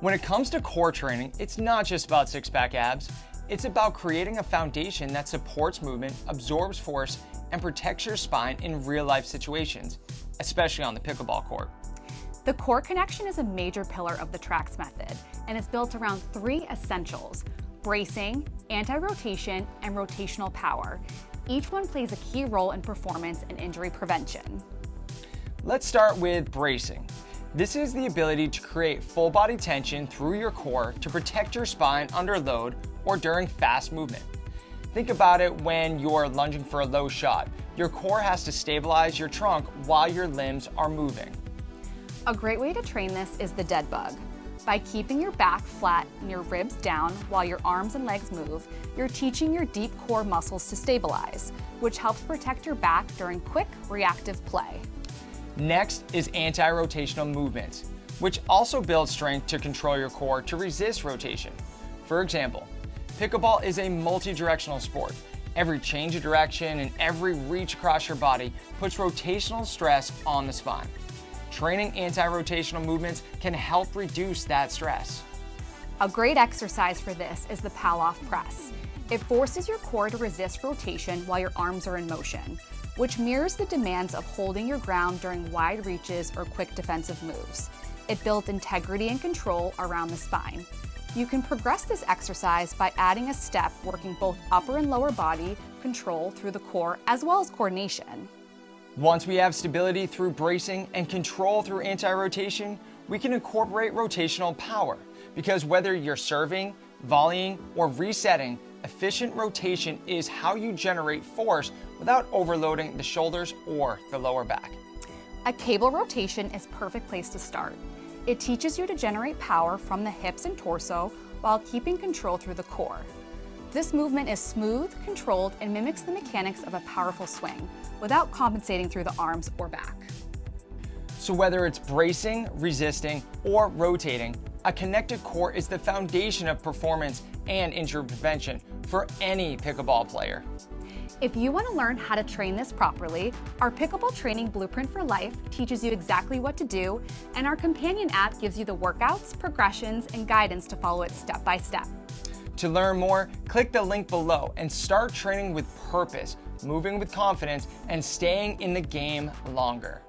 When it comes to core training, it's not just about six-pack abs. It's about creating a foundation that supports movement, absorbs force, and protects your spine in real-life situations, especially on the pickleball court. The core connection is a major pillar of the Trax method, and it's built around three essentials: bracing, anti-rotation, and rotational power. Each one plays a key role in performance and injury prevention. Let's start with bracing. This is the ability to create full body tension through your core to protect your spine under load or during fast movement. Think about it when you're lunging for a low shot. Your core has to stabilize your trunk while your limbs are moving. A great way to train this is the dead bug. By keeping your back flat and your ribs down while your arms and legs move, you're teaching your deep core muscles to stabilize, which helps protect your back during quick, reactive play. Next is anti-rotational movements, which also build strength to control your core to resist rotation. For example, pickleball is a multi-directional sport. Every change of direction and every reach across your body puts rotational stress on the spine. Training anti-rotational movements can help reduce that stress. A great exercise for this is the pal-off press. It forces your core to resist rotation while your arms are in motion, which mirrors the demands of holding your ground during wide reaches or quick defensive moves. It builds integrity and control around the spine. You can progress this exercise by adding a step working both upper and lower body control through the core as well as coordination. Once we have stability through bracing and control through anti-rotation, we can incorporate rotational power, because whether you're serving, volleying, or resetting, efficient rotation is how you generate force without overloading the shoulders or the lower back. A cable rotation is a perfect place to start. It teaches you to generate power from the hips and torso while keeping control through the core. This movement is smooth, controlled, and mimics the mechanics of a powerful swing without compensating through the arms or back. So whether it's bracing, resisting, or rotating, a connected core is the foundation of performance and injury prevention for any pickleball player. If you want to learn how to train this properly, our Pickleball Training Blueprint for Life teaches you exactly what to do, and our companion app gives you the workouts, progressions, and guidance to follow it step by step. To learn more, click the link below and start training with purpose, moving with confidence, and staying in the game longer.